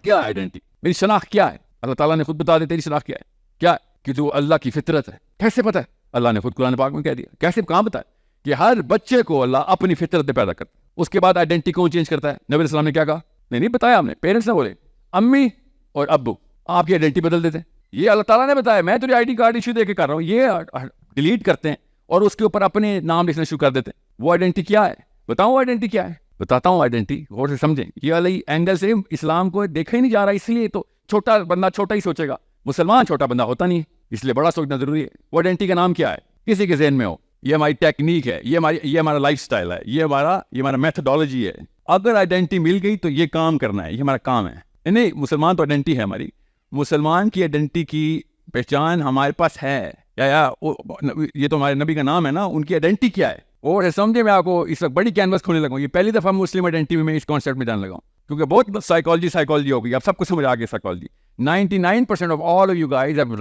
کیا آئیڈینٹی؟ میری شناخت کیا ہے؟ اللہ تعالیٰ نے خود بتا دیا تیری شناخت کیا ہے. کیا ہے؟ کہ تو اللہ کی فطرت ہے. کیسے پتہ ہے؟ اللہ نے خود قرآن پاک میں کہہ دیا. کیسے؟ کہاں بتایا؟ کہ ہر بچے کو اللہ اپنی فطرت پہ پیدا کرتا ہے. اس کے بعد آئیڈینٹی کون چینج کرتا ہے؟ نبی علیہ السلام نے کیا کہا؟ نہیں بتایا ہم نے. پیرنٹس نے بولے امی اور ابو آپ کی آئیڈینٹی بدل دیتے ہیں. یہ اللہ تعالیٰ نے بتایا. میں تجھے ID کارڈ ایشو دے کے کر رہا ہوں. یہ ڈیلیٹ کرتے ہیں اور اس کے اوپر اپنے نام لکھنا شروع کر دیتے ہیں. وہ آئیڈینٹی کیا ہے؟ بتاؤں آئیڈینٹی کیا ہے؟ بتاتا ہوں آئیڈینٹی. غور سے سمجھیں. یہ علی اینگل سے اسلام کو دیکھا ہی نہیں جا رہا. اس لیے تو چھوٹا بندہ چھوٹا ہی سوچے گا. مسلمان چھوٹا بندہ ہوتا نہیں ہے, اس لیے بڑا سوچنا ضروری ہے. وہ آئیڈینٹی کا نام کیا ہے؟ کسی کے ذہن میں ہو. یہ ہماری ٹیکنیک ہے, یہ ہمارا لائف سٹائل ہے, یہ ہمارا میتھڈالوجی ہے. اگر آئیڈینٹی مل گئی تو یہ کام کرنا ہے, یہ ہمارا کام ہے. نہیں, مسلمان تو آئیڈینٹی ہے ہماری. مسلمان کی آئیڈینٹی کی پہچان ہمارے پاس ہے. یہ تو ہمارے نبی کا نام ہے نا, ان کی آئیڈینٹی کیا ہے. اور سمجھے میں آپ کو اس وقت بڑی کینوس کھولنے لگا ہوں. یہ پہلی دفعہ مسلم آئیڈینٹی میں اس کانسیپٹ میں جانے لگا ہوں, کیونکہ بہت سائیکالوجی ہو گئی. اب سب کچھ سمجھ آ گیا psychology. 99% of all of you guys have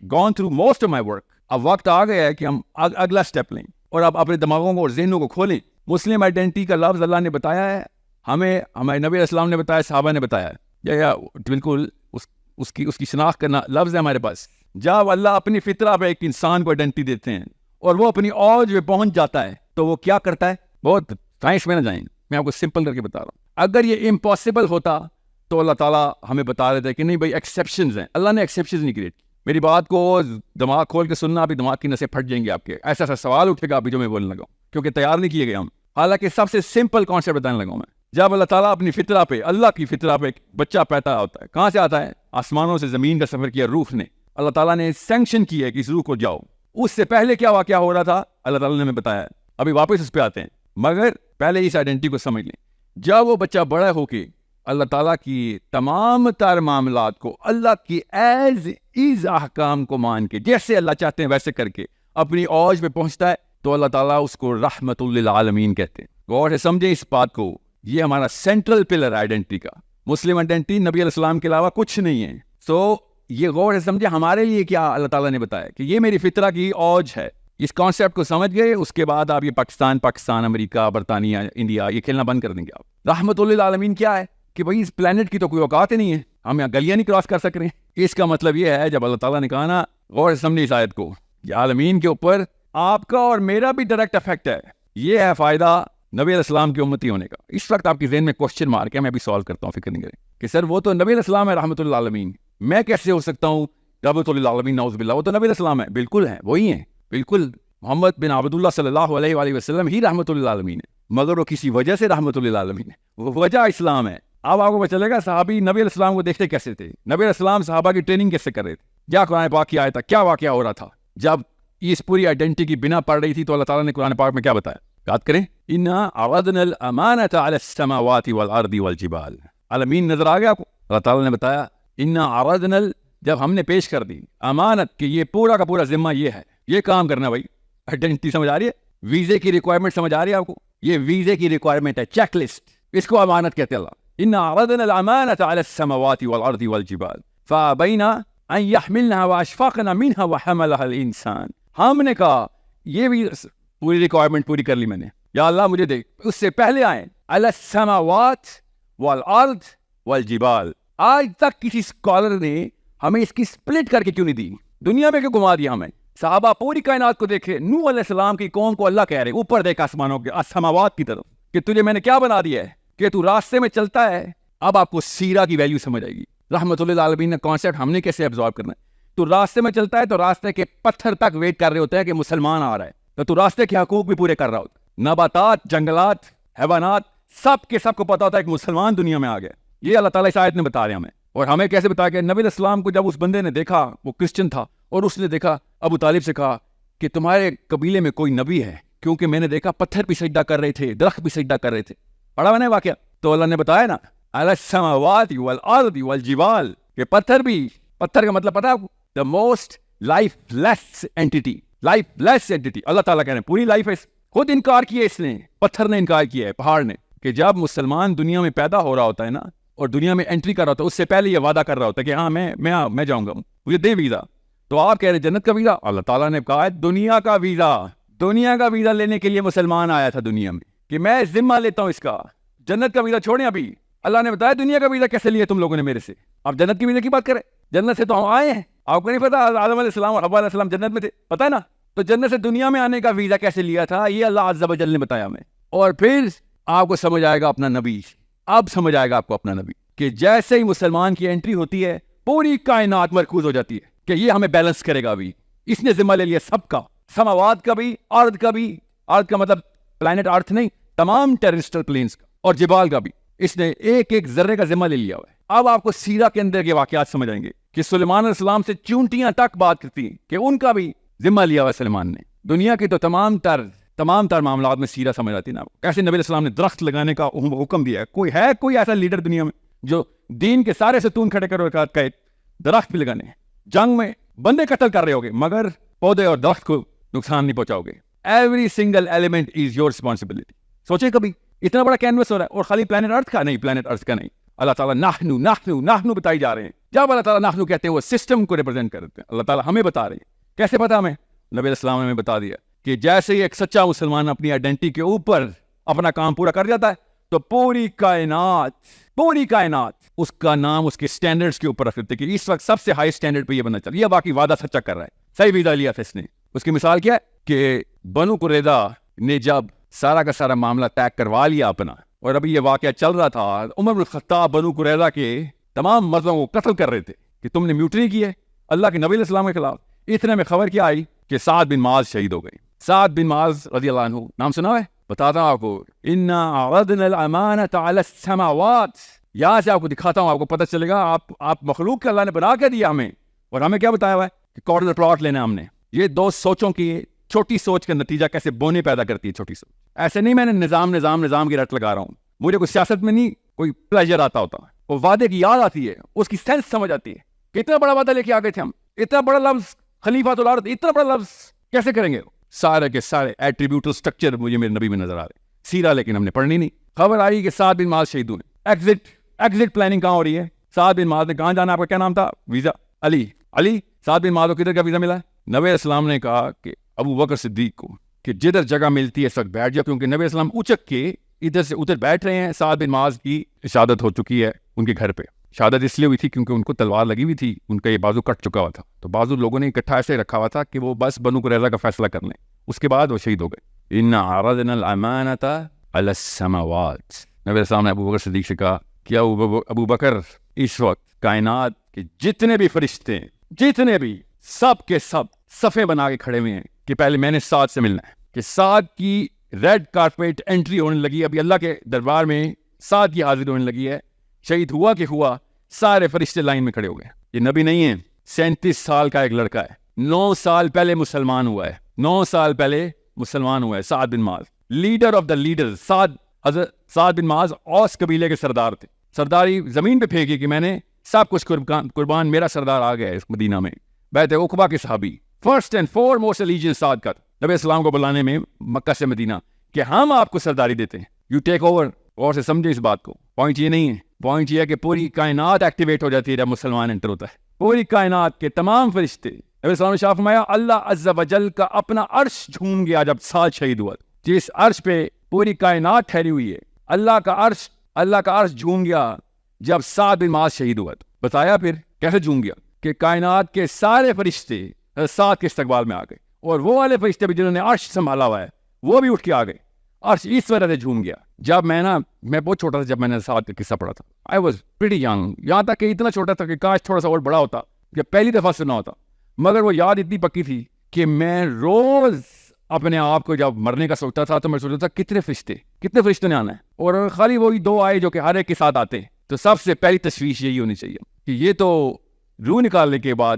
gone through most of my work. اب وقت آ گیا ہے کہ ہم اگلا سٹیپ لیں اور اب اپنے دماغوں کو اور ذہنوں کو کھولیں. مسلم آئیڈینٹی کا لفظ اللہ نے بتایا ہے ہمیں, ہمارے نبی علیہ السلام نے بتایا, صحابہ نے بتایا ہے. یا بالکل اس کی شناخت کرنا لفظ ہے ہمارے پاس. جب اللہ اپنی فطرہ پہ ایک انسان کو آئیڈینٹی دیتے ہیں اور وہ اپنی اوج پہ پہنچ جاتا ہے تو وہ کیا کرتا ہے؟ بہت سائنس میں نہ جائیں, میں آپ کو سمپل کر کے بتا رہا ہوں. اگر یہ امپاسبل ہوتا تو اللہ تعالیٰ ہمیں بتا دیتا ہے کہ نہیں بھائی ایکسیپشنز ہیں. اللہ نے ایکسیپشنز نہیں کریٹ کی. میری بات کو دماغ کھول کے سننا, ابھی دماغ کی نسیں پھٹ جائیں گے آپ کے. ایسا سوال اٹھے گا ابھی جو میں بولنے لگا ہوں, کیونکہ تیار نہیں کیے گئے ہم. حالانکہ سب سے سمپل کانسیپٹ بتانے لگا ہوں میں. جب اللہ تعالیٰ اپنی فطرہ پہ, اللہ کی فطرہ پہ ایک بچہ پیدا ہوتا ہے, کہاں سے آتا ہے؟ آسمانوں سے زمین کا سفر کیا روح نے. اللہ تعالیٰ نے سینکشن کی ہے کہ اس روح کو جاؤ. اس سے پہلے کیا واقعہ ہو رہا تھا اللہ تعالیٰ نے ہمیں بتایا ہے. ابھی واپس اس پہ آتے ہیں, مگر پہلے اس آئیڈینٹی کو سمجھ لیں. جب وہ بچہ بڑا ہو کے اللہ تعالیٰ کی تمام تر معاملات کو اللہ کی ایز از احکام کو مان کے, جیسے اللہ چاہتے ہیں ویسے کر کے اپنی اوج پہ پہنچتا ہے, تو اللہ تعالیٰ اس کو رحمت للعالمین کہتے ہیں. غور سے سمجھیں اس بات کو. یہ ہمارا سینٹرل پلر آئیڈینٹی کا. مسلم آئیڈینٹی نبی علیہ السلام کے علاوہ کچھ نہیں ہے. سو یہ غور سے سمجھے ہمارے لیے کیا اللہ تعالیٰ نے بتایا کہ یہ میری فطرہ کی اوج ہے. اس کانسیپٹ کو سمجھ گئے, اس کے بعد آپ یہ پاکستان, امریکہ, برطانیہ, انڈیا, یہ کھیلنا بند کر دیں گے آپ. رحمت للعالمین کیا ہے کہ بھائی اس پلانٹ کی تو کوئی اوقات ہی نہیں ہے, ہم یہاں گلیاں نہیں کراس کر سک رہے ہیں. اس کا مطلب یہ ہے جب اللہ تعالیٰ نے کہا نا, غور سے سمجھے اس آیت کو, یہ عالمین کے اوپر آپ کا اور میرا بھی ڈائریکٹ افیکٹ ہے. یہ ہے فائدہ نبی علیہ السلام کی امتی ہونے کا. اس وقت آپ کے ذہن میں کوشچن مارک ہے, میں بھی سوالو کرتا ہوں, فکر نہیں کریں کہ سر وہ تو نبی علیہ السلام ہے رحمت للعالمین, میں کیسے ہو سکتا ہوں رحمت للعالمین؟ نعوذ باللہ, وہ تو نبی علیہ السلام ہے. بالکل ہیں, وہی ہیں, بالکل محمد بن عبداللہ صلی اللہ علیہ وآلہ وسلم ہی رحمت للعالمین ہے, مگر وہ کسی وجہ سے رحمت للعالمین ہے. وہ وجہ اسلام ہے. اب آپ کو پتہ چلے گا صحابی نبی علیہ السلام کو دیکھتے کیسے تھے, نبی علیہ السلام صحابہ کی ٹریننگ کیسے کر رہے تھے, کیا قرآن پاک کی آیت تھا, کیا واقعہ ہو رہا تھا. جب اس پوری آئیڈینٹی کی بنا پڑ رہی تھی تو اللہ تعالیٰ نے قرآن پاک میں کیا بتایا؟ یاد کریں, انا عرضنا الامانۃ علی السماوات والارض والجبال. عالمین نظر آ گیا آپ کو؟ اللہ تعالیٰ نے بتایا انا عرضنا, جب ہم نے پیش کر دی امانت کہ یہ پورا کا پورا ذمہ یہ ہے, یہ کام کرنا. بھائی آئیڈینٹی سمجھ آ رہی ہے؟ ویزے کی ریکوائرمنٹ سمجھ آ رہی ہے آپ کو؟ یہ ویزے کی ریکوائرمنٹ ہے, چیک لسٹ, اس کو امانت کہتے ہیں. اللہ انا عرضنا الامانۃ علی السماوات والارض والجبال فابین ان یحملنها واشفقن منها وحملها الانسان. ہم نے کہا یہ بھی پوری ریکوائرمنٹ پوری کر لی میں نے, یا اللہ مجھے دے. اس سے پہلے آئے علی السماوات والارض والجبال. آج تک کسی اسکالر نے ہمیں اس کی سپلٹ کر کے کیوں نہیں دی؟ دنیا میں کیوں گھما دیا ہمیں؟ صحابہ پوری کائنات کو دیکھے, نوح علیہ السلام کی قوم کو اللہ کہہ رہے اوپر دیکھ آسمانوں کے, السماوات کی طرف, کہ تجھے میں نے کیا بنا دیا ہے کہ تو راستے میں چلتا ہے. اب آپ کو سیرہ کی ویلیو سمجھ آئے گی. رحمت للعالمین نے کانسیپٹ ہم نے کیسے ابزارب کرنا ہے. تو راستے میں چلتا ہے تو راستے کے پتھر تک ویٹ کر رہے ہوتے ہیں کہ مسلمان آ رہا ہے, تو راستے کے حقوق بھی پورے کر رہا ہوتا ہے. نباتات, جنگلات, حیوانات, سب کے سب کو پتا ہوتا ہے کہ مسلمان دنیا میں آ گئے. یہ اللہ تعالیٰ اس آیت نے بتا رہے ہمیں. اور ہمیں کیسے بتا کہ نبی علیہ السلام کو جب اس بندے نے دیکھا, وہ کرسچن تھا, اور اس نے دیکھا ابو طالب سے کہا کہ تمہارے قبیلے میں کوئی نبی ہے, کیونکہ میں نے دیکھا پتھر بھی سجدہ کر رہے تھے, درخت بھی سجدہ کر رے تھے. پڑھا میں نے واقعہ؟ تو اللہ نے بتایا نا علی السماوات والارض والجبال, کہ پتھر بھی, پتھر کا مطلب پتا ہے آپ کو؟ the most lifeless entity, lifeless entity. اللہ تعالیٰ کہہ رہے ہیں پوری لائف ہے. خود انکار کیا اس نے, پتھر نے انکار کیا ہے, پہاڑ نے, کہ جب مسلمان دنیا میں پیدا ہو رہا ہوتا ہے نا, اور دنیا میں انٹری کر رہا ہوتا ہے, اس سے پہلے یہ وعدہ کر رہا ہوتا ہے کہ ہاں میں جاؤں گا, مجھے دے ویزا. تو آپ کہہ رہے جنت کا ویزا؟ اللہ تعالیٰ نے کہا ہے دنیا کا ویزا. دنیا کا ویزا لینے کے لیے مسلمان آیا تھا دنیا میں, کہ میں ذمہ لیتا ہوں اس کا. جنت کا ویزا چھوڑیں ابھی, اللہ نے بتایا دنیا کا ویزا کیسے لیا تم لوگوں نے میرے سے. آپ جنت کی ویزا کی بات کریں, جنت سے تو ہم آئے ہیں. آپ کو نہیں پتا آدم علیہ السلام اور حوا علیہ السلام جنت میں تھے, پتا ہے نا. تو جنت سے دنیا میں آنے کا ویزا کیسے لیا تھا یہ اللہ عز و جل نے بتایا ہمیں. اور پھر آپ کو سمجھ آئے گا اپنا نبی, اب سمجھ آئے گا آپ کو اپنا نبی, کہ جیسے ہی مسلمان کی انٹری ہوتی ہے پوری کائنات مرکوز ہو جاتی ہے کہ یہ ہمیں بیلنس کرے گا. ابھی اس نے ذمہ لے لیا سب کا, سماوات کا بھی, ارض کا بھی, ارض کا مطلب پلانٹ ارتھ نہیں, تمام ٹیرسٹرل پلینز کا اور جبال کا بھی. اس نے ایک ایک ذرے کا ذمہ لے لیا ہوا ہے. اب آپ کو سیرہ کے اندر کے واقعات سمجھ آئیں گے کہ سلیمان علیہ السلام سے چونٹیاں تک بات کرتی ہیں کہ ان کا بھی ذمہ لیا ہوا ہے سلیمان نے. دنیا کی تو تمام تر معاملات میں سیرہ سمجھ آتی ہے نا. کیسے نبی علیہ السلام نے درخت لگانے کا حکم دیا ہے. کوئی ایسا لیڈر دنیا میں جو دین کے سارے ستون کھڑے کرو کہ درخت بھی لگانے ہیں. جنگ میں بندے قتل کر رہے ہوگے مگر پودے اور درخت کو نقصان نہیں پہنچاؤ گے. Every single element is your responsibility. سوچے کبھی اتنا بڑا کینوس ہو رہا ہے اور خالی پلانٹ ارتھ کا نہیں, پلانٹ ارتھ کا نہیں. اللہ تعالیٰ نحنو بتائی جا رہے ہیں. جب اللہ تعالیٰ نحنو کہتے ہیں وہ سسٹم کو ریپرزینٹ کرتے ہیں. اللہ تعالیٰ ہمیں بتا رہے ہیں. کیسے پتا ہمیں؟ نبی علیہ السلام نے ہمیں بتا دیا کہ جیسے ہی ایک سچا مسلمان اپنی آئیڈینٹی کے اوپر اپنا کام پورا کر جاتا ہے تو پوری کائنات اس کا نام اس کے سٹینڈرڈز کے اوپر رکھ دیتے کہ اس وقت سب سے ہائی سٹینڈرڈ پہ یہ بننا چاہیے. یہ باقی وعدہ سچا کر رہا ہے, صحیح وعدہ لیا تھا اس نے. اس کی مثال کیا ہے کہ بنو قریظہ نے جب سارا کا سارا معاملہ طے کروا لیا اپنا, اور ابھی یہ واقعہ چل رہا تھا, عمر بن الخطاب بنو قریظہ کے تمام مردوں کو قتل کر رہے تھے کہ تم نے میوٹنی کی ہے اللہ کے نبی علیہ السلام کے خلاف. اتنے میں خبر کیا آئی کہ سعد بن معاذ شہید ہو گئے. سعد بن معاذ رضی اللہ عنہ, نام سنا ہے؟ بتاتا ہوں آپ کو. انا عرضنا الامانۃ علی السماوات. یہاں سے آپ کو دکھاتا ہوں, آپ کو پتہ چلے گا آپ مخلوق کے اللہ نے بنا کے دیا ہمیں, اور ہمیں کیا بتایا ہوا ہے کہ کارنر پلاٹ لینا ہم نے. یہ دو سوچوں کی چھوٹی سوچ کا نتیجہ کیسے بونے پیدا کرتی ہے چھوٹی سوچ. ایسے نہیں میں نے نظام کی رٹ لگا رہا ہوں. مجھے کوئی سیاست میں نہیں کوئی پلیجر آتا ہوتا, وہ وعدے کی یاد آتی ہے, اس کی سینس سمجھ آتی ہے. کتنا بڑا وعدہ لے کے آ گئے تھے ہم, اتنا بڑا لفظ خلیفۃ الارض, اتنا بڑا لفظ کیسے کریں گے؟ سارے کے سارے ایٹریبیوٹل سٹرکچر مجھے میرے نبی میں نظر آ رہے. سیرہ لیکن ہم نے پڑھنی نہیں. خبر آئی کہ سعد بن معاذ شہید ہوئے. ایگزٹ پلاننگ کہاں ہو رہی ہے؟ سعد بن معاذ نے کہاں جانا, آپ کا کیا نام تھا؟ ویزا علی. سعد بن معاذ کو کدھر کا ویزا ملا؟ نبی علیہ السلام نے کہا کہ ابو بکر صدیق کو کہ جدھر جگہ ملتی ہے اس وقت بیٹھ جاؤ, کیونکہ نبی علیہ السلام اچک کے ادھر سے ادھر بیٹھ رہے ہیں. سعد بن معاذ کی شہادت ہو چکی ہے ان کے گھر پہ. شہادت اس لیے ہوئی تھی کیونکہ ان کو تلوار لگی ہوئی تھی, ان کا یہ بازو کٹ چکا ہوا تھا. تو بازو لوگوں نے اکٹھا ایسے رکھا ہوا تھا کہ وہ بس بنو قریظہ کا فیصلہ کر لیں, اس کے بعد وہ شہید ہو گئے. انا عرضنا الامانۃ علی السماوات. نبی علیہ السلام نے ابو بکر صدیق سے کہا کہ ابو بکر, اس وقت کائنات کے جتنے بھی فرشتے ہیں, جتنے بھی, سب کے سب صفے بنا کے کھڑے ہوئے ہیں کہ پہلے میں نے سعد سے ملنا ہے. کہ سعد کی ریڈ کارپیٹ انٹری ہونے لگی, ابھی اللہ کے دربار میں سعد کی حاضری ہونے لگی ہے. شہید ہوا کہ ہوا, سارے فرشتے لائن میں کھڑے ہو گئے. یہ نبی نہیں ہے, 37 سال کا ایک لڑکا ہے, 9 سال پہلے مسلمان ہوا ہے, 9 سال پہلے مسلمان ہوا ہے. سعد بن معاذ, لیڈر آف دا لیڈر. سعد بن معاذ اوس قبیلے کے سردار تھے. سرداری زمین پہ پھینکی کہ میں نے سب کچھ قربان, میرا سردار آ گیا ہے اس مدینہ میں. بیعت عقبہ کے صحابی, first and four most allegiance سعد کا. نبی السلام کو بلانے میں مکہ سے مدینہ کہ ہم آپ کو سرداری دیتے ہیں, یو ٹیک اوور. اور سے سمجھے اس بات کو. پوائنٹ یہ نہیں ہے, پوائنٹ یہ ہے کہ پوری کائنات ایکٹیویٹ ہو جاتی ہے جب مسلمان انٹر ہوتا ہے. پوری کائنات کے تمام فرشتے, نبی السلام نے شاف فرمایا اللہ عز و جل کا اپنا عرش جھوم گیا جب سعد شہید ہوا. جس عرش پہ پوری کائنات ٹھہری ہوئی ہے, اللہ کا عرش جھوم گیا جب سعد بن معاذ شہید ہوا. تو بتایا پھر کیسے جھوم گیا کہ کائنات کے سارے فرشتے سعد کے استقبال میں آ گئے, اور وہ والے فرشتے بھی جنہوں نے عرش سنبھالا ہوا ہے وہ بھی اٹھ کے آ گئے. عرش اس وجہ سے جھوم گیا. جب میں بہت چھوٹا تھا جب میں نے سعد کا قصہ پڑھا تھا. آئی واز پریٹی ینگ, یہاں تک کہ اتنا چھوٹا تھا کہ کاش تھوڑا سا اور بڑا ہوتا, کہ پہلی دفعہ سنا ہوتا. مگر وہ یاد اتنی پکی تھی کہ میں روز اپنے آپ کو جب مرنے کا سوچتا تھا تو میں سوچتا تھا کتنے فرشتے نے آنا ہے, اور خالی وہی 2 آئے جو کہ ہر ایک کے ساتھ آتے. تو سب سے پہلی تشویش یہی ہونی چاہیے کہ یہ تو روح نکالنے کے بعد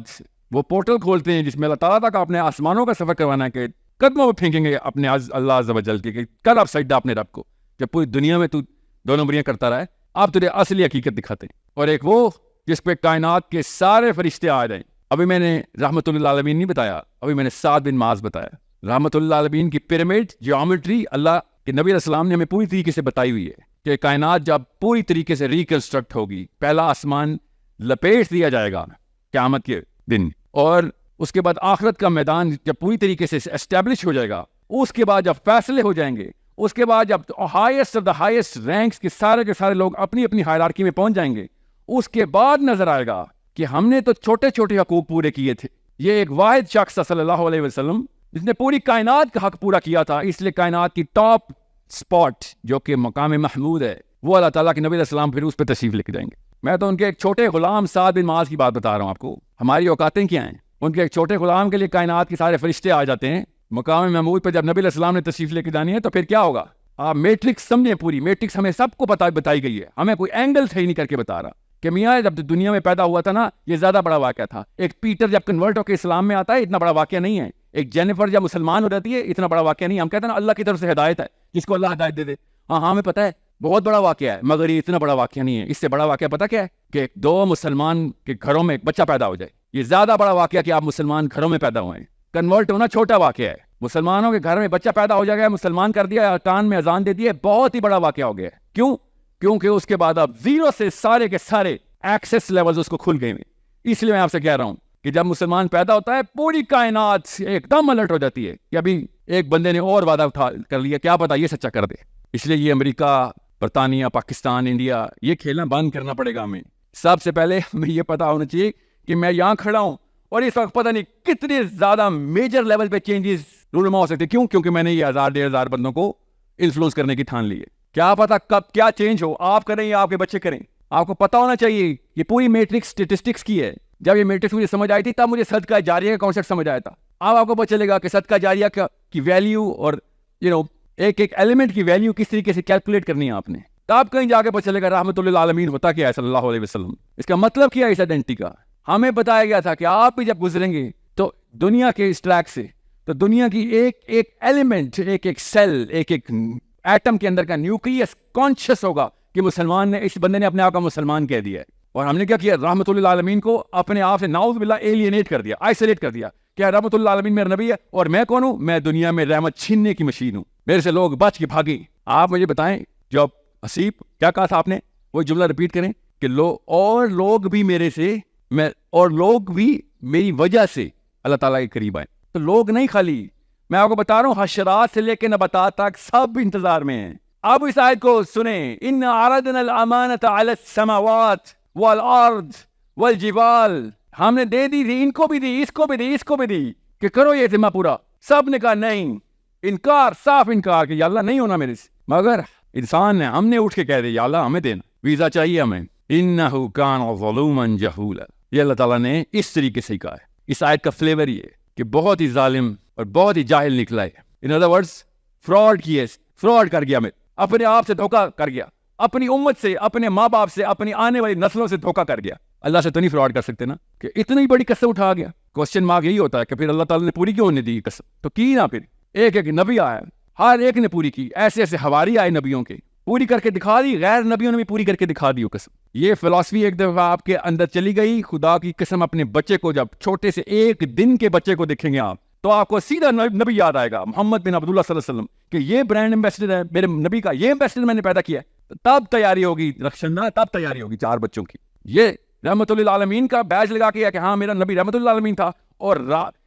وہ پورٹل کھولتے ہیں جس میں اللہ تعالیٰ تک اپنے آسمانوں کا سفر کروانا ہے, کہ قدموں میں پھینکیں گے اپنے اللہ عز و جل کے کہ کل آپ سجدہ اپنے رب کو, جب پوری دنیا میں تو 2 نمبریاں کرتا رہا ہے, آپ تجھے اصلی حقیقت دکھاتے ہیں. اور ایک وہ جس پہ کائنات کے سارے فرشتے آ جائیں. ابھی میں نے رحمت اللہ عالمین نہیں بتایا, ابھی میں نے سعد بن معاذ بتایا. رحمت اللہ عالمین کی پیرامڈ جیومیٹری اللہ کے نبی علیہ السلام نے ہمیں پوری طریقے سے بتائی ہوئی ہے کہ کائنات جب پوری طریقے سے ریکنسٹرکٹ ہوگی, پہلا آسمان لپیٹ دیا جائے گا قیامت کے دن, اور اس کے بعد آخرت کا میدان جب پوری طریقے سے اسٹیبلش ہو جائے گا, اس کے بعد جب فیصلے ہو جائیں گے, اس کے بعد جب highest of the highest ranks کے سارے لوگ اپنی اپنی ہائرارکی میں پہنچ جائیں گے، اس کے بعد نظر آئے گا کہ ہم نے تو چھوٹے چھوٹے حقوق پورے کیے تھے. یہ ایک واحد شخص صلی اللہ علیہ وسلم جس نے پوری کائنات کا حق پورا کیا تھا، اس لیے کائنات کی ٹاپ سپاٹ جو کہ مقام محمود ہے، وہ اللہ تعالیٰ کے نبی علیہ السلام پھر اس پہ تشریف لے کے جائیں گے. میں تو ان کے ایک چھوٹے غلام سعد بن معاذ کی بات بتا رہا ہوں آپ کو. ہماری اوقاتیں کیا ہیں؟ ان کے ایک چھوٹے غلام کے لیے کائنات کے سارے فرشتے آ جاتے ہیں. مقام محمود پہ جب نبی علیہ السلام نے تشریف لے کے جانی ہے تو پھر کیا ہوگا؟ آپ میٹرکس سمجھیں، پوری میٹرکس ہمیں سب کو بتائی گئی ہے، ہمیں کوئی اینگل صحیح نہیں کر کے بتا رہا کہ میاں جب دنیا میں پیدا ہوا تھا نا، یہ زیادہ بڑا واقعہ تھا. ایک پیٹر جب کنورٹ ہو کے اسلام میں آتا ہے، اتنا بڑا واقعہ نہیں ہے. ایک جینیفر جب مسلمان ہو جاتی ہے، اتنا بڑا واقعہ نہیں. ہم کہتے ہیں نا اللہ کی طرف سے ہدایت ہے، جس کو اللہ ہدایت دے دے. ہاں ہمیں پتہ ہے بہت بڑا واقعہ ہے، مگر یہ اتنا بڑا واقعہ نہیں ہے. اس سے بڑا واقعہ پتہ کیا ہے؟ کہ 2 مسلمان کے گھروں میں ایک بچہ پیدا ہو جائے. یہ زیادہ بڑا واقعہ کہ آپ مسلمان گھروں میں پیدا ہوئے ہیں. کنورٹ ہونا چھوٹا واقعہ ہے. مسلمانوں کے گھر میں بچہ پیدا ہو جائے گا، مسلمان کر دیا، کان میں اذان دے دی ہے، بہت ہی بڑا واقعہ ہو گیا ہے. کیوں؟ کیونکہ اس کے بعد اب زیرو سے سارے کے سارے ایکسیس لیولز اس کو کھل گئے ہیں. اس لیے میں آپ سے کہہ رہا ہوں کہ جب مسلمان پیدا ہوتا ہے، پوری کائنات ایک دم الرٹ ہو جاتی ہے کہ ابھی ایک بندے نے اور وعدہ اٹھا کر لیا، کیا پتا یہ سچا کر دے. اس لیے یہ امریکہ، برطانیہ، پاکستان، انڈیا، یہ کھیلنا بند کرنا پڑے گا ہمیں. سب سے پہلے ہمیں یہ پتا ہونا چاہیے کہ میں یہاں کھڑا ہوں اور اس وقت پتہ نہیں کتنے زیادہ میجر لیول پہ چینجز رونما ہو سکتے. کیوں؟ کیونکہ میں نے یہ 1000-1500 بندوں کو انفلوئنس کرنے کی ٹھان لی ہے. کیا پتا کب کیا چینج ہو، آپ کریں یا آپ کے بچے کریں. آپ کو پتا ہونا چاہیے یہ پوری میٹرکس اسٹیٹسٹکس کی ہے. جب یہ میٹرکس مجھے سمجھ آئی تھی تب مجھے صدقہ جاریہ کا کانسیپٹ سمجھ آیا تھا. اب آپ کو پتہ چلے گا کہ صدقہ جاریہ کی ویلیو اور ایک ایلیمنٹ کی ویلیو کس طریقے سے کیلکولیٹ کرنی ہے آپ نے. تب کہیں جا کے پتہ چلے گا رحمت للعالمین ہوتا کیا ہے صلی اللہ علیہ وسلم. اس کا مطلب کیا ہے اس آئیڈینٹی کا؟ ہمیں بتایا گیا تھا کہ آپ بھی جب گزریں گے تو دنیا کے اس ٹریک سے، تو دنیا کی ایک ایلیمنٹ، ایک سیل، ایک ایٹم کے اندر کا نیوکلیس کانشیس ہوگا کہ مسلمان نے، اس بندے نے اپنے آپ کا مسلمان کہہ دیا ہے. اور ہم نے کیا کیا؟ رحمت للعالمین کو اپنے آپ سے نعوذ باللہ ایلینیٹ کر دیا، آئسولیٹ کر دیا. کیا رحمت للعالمین میرا نبی ہے اور میں کون ہوں؟ میں دنیا میں رحمت چھیننے کی مشین ہوں، میرے سے لوگ بچ کے بھاگیں. آپ مجھے بتائیں جو حسیب کیا کہا تھا آپ نے؟ وہ جملہ رپیٹ کریں کہ لوگ بھی میرے سے، اور لوگ بھی میری وجہ سے اللہ تعالیٰ کے قریب آئے. تو لوگ نہیں خالی، میں آپ کو بتا رہا ہوں حشرات سے لے کے نباتات تک سب انتظار میں ہیں. اب اس آیت کو سنیں، ان عرضنا الامانۃ علی السماوات والارض والجبال، ہم نے دے دی تھی، ان کو بھی دی، اس کو بھی دی، اس کو بھی دی کہ کرو یہ ذمہ پورا. سب نے کہا نہیں، انکار، صاف انکار کہ یا اللہ نہیں ہونا میرے سے. مگر انسان نے، ہم نے اٹھ کے کہہ دیا یا اللہ ہمیں دینا، ویزا چاہیے ہمیں. انہ کان ظلوما جہولا، یہ اللہ تعالیٰ نے اس طریقے سے کہا ہے. اس آیت کا فلیور یہ ہے کہ بہت ہی ظالم اور بہت ہی جاہل نکلا ہے. ان ادر ورڈز فراڈ کیے، فراڈ کر گیا، میں اپنے آپ سے دھوکہ کر گیا، اپنی امت سے، اپنے ماں باپ سے، اپنی آنے والی نسلوں سے دھوکہ کر گیا. اللہ سے تو نہیں فراڈ کر سکتے نا کہ اتنی بڑی قسم اٹھا گیا. کوشچن مارک یہی ہوتا ہے کہ پھر اللہ تعالیٰ نے پوری کیوں نہیں دی قسم؟ تو کی نا، پھر ایک نبی آیا، ہر ایک نے پوری کی. ایسے حواری آئے نبیوں کے، پوری کر کے دکھا دی. غیر نبیوں نے بھی پوری کر کے دکھا دی وہ قسم. یہ فلسفی ایک دفعہ آپ کے اندر چلی گئی، خدا کی قسم اپنے بچے کو، جب چھوٹے سے ایک دن کے بچے کو دیکھیں گے آپ، تو آپ کو سیدھا نبی یاد آئے گا، محمد بن عبداللہ صلی اللہ علیہ وسلم، کہ یہ برانڈ ایمبیسڈر ہے میرے نبی کا، یہ ایمبیسڈر میں نے پیدا کیا ہے. تب تیاری ہوگی رخشندہ، تب تیاری ہوگی 4 بچوں کی. یہ رحمت للعالمین کا بیج لگا کے کہ ہاں میرا نبی رحمت للعالمین تھا. اور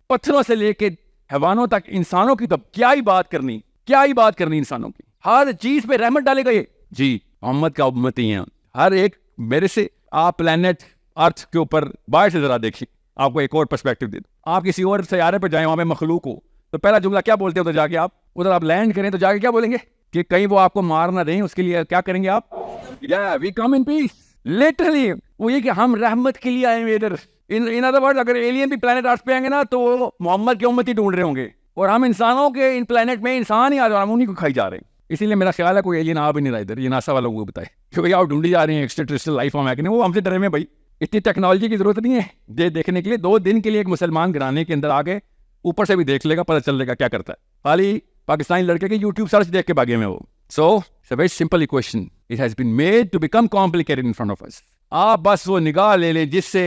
پتھروں سے لے کے حیوانوں تک انسانوں کی تو کیا ہی بات کرنی، کیا ہی بات کرنی انسانوں کی. ہر چیز پہ رحمت ڈالے گئے. جی محمد کا امتی ہیں ہر ایک میرے سے. آپ پلانٹ ارتھ کے اوپر باہر سے ذرا دیکھیے، آپ کو ایک اور پرسپیکٹو دے دوں. آپ کسی اور سیارے پہ جائیں، وہاں پہ مخلوق ہو، تو پہلا جملہ کیا بولتے ہو؟ تو جا کے آپ ادھر آپ لینڈ کریں تو جا کے کیا بولیں گے کہ کہیں وہ آپ کو مار نہ دیں. اس کے لیے کیا کریں گے آپ؟ وی کم ان پیس. لٹرلی وہ یہ کہ ہم رحمت کے لیے آئے ہیں ادھر. ان ادر ورڈ اگر ایلین بھی پلانٹ ارتھ پہ آئیں گے نا تو وہ محمد کی امتی ڈھونڈ رہے ہوں گے، اور ہم انسانوں کے ان پلانٹ میں انسان ہی آ رہے ہیں، ہم انہیں کو کھائی جا رہے ہیں. اسی لیے میرا خیال ہے کوئی ایلین آ بھی نہیں رہا ادھر. یہ ناسا والوں کو بتائے کیونکہ آپ ڈھونڈی جا رہے ہیں ایکسٹرا ٹیرسٹریل لائف فارم ہے کہ نہیں. وہ ہم سے ڈرے میں بھائی، اتنی ٹیکنالوجی کی ضرورت نہیں ہے دیکھنے کے لیے. 2 دن کے لیے ایک مسلمان گرانے کے اندر آگے اوپر سے بھی دیکھ لے گا، پتہ چل لے گا کیا کرتا ہے. خالی پاکستانی لڑکے کے یوٹیوب سرچ دیکھ کے بھاگے میں وہ. So it's a very simple equation, it has been made to become complicated in front of us. آپ بس وہ نگاہ لے لیں جس سے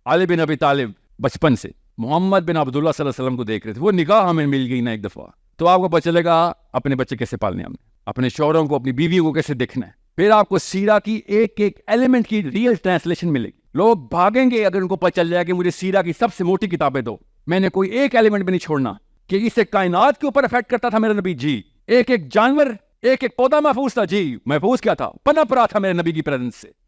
علی بن ابی طالب بچپن سے محمد بن عبداللہ صلی اللہ علیہ وسلم کو دیکھ رہے تھے. وہ نگاہ ہمیں مل گئی نا ایک دفعہ، تو آپ کو پتہ چلے گا اپنے بچے کیسے پالنے، ہم نے اپنے شوہروں کو، اپنی بیویوں کو کیسے دیکھنا ہے. پھر آپ کو سیرہ کی ایک ایلیمنٹ کی ریئل ٹرانسلیشن ملے گی. لوگ بھاگیں گے اگر ان کو پتہ چل جائے کہ مجھے سیرہ کی سب سے موٹی کتابیں دو، میں نے کوئی ایک ایلیمنٹ بھی نہیں چھوڑنا کہ اسے کائنات کے اوپر افیکٹ کرتا تھا میرا نبی. جی ایک جانور ایک ایک پودا محفوظ تھا. جی محفوظ کیا تھا؟ پنپ رہا تھا میرے نبی کی پریزنس سے.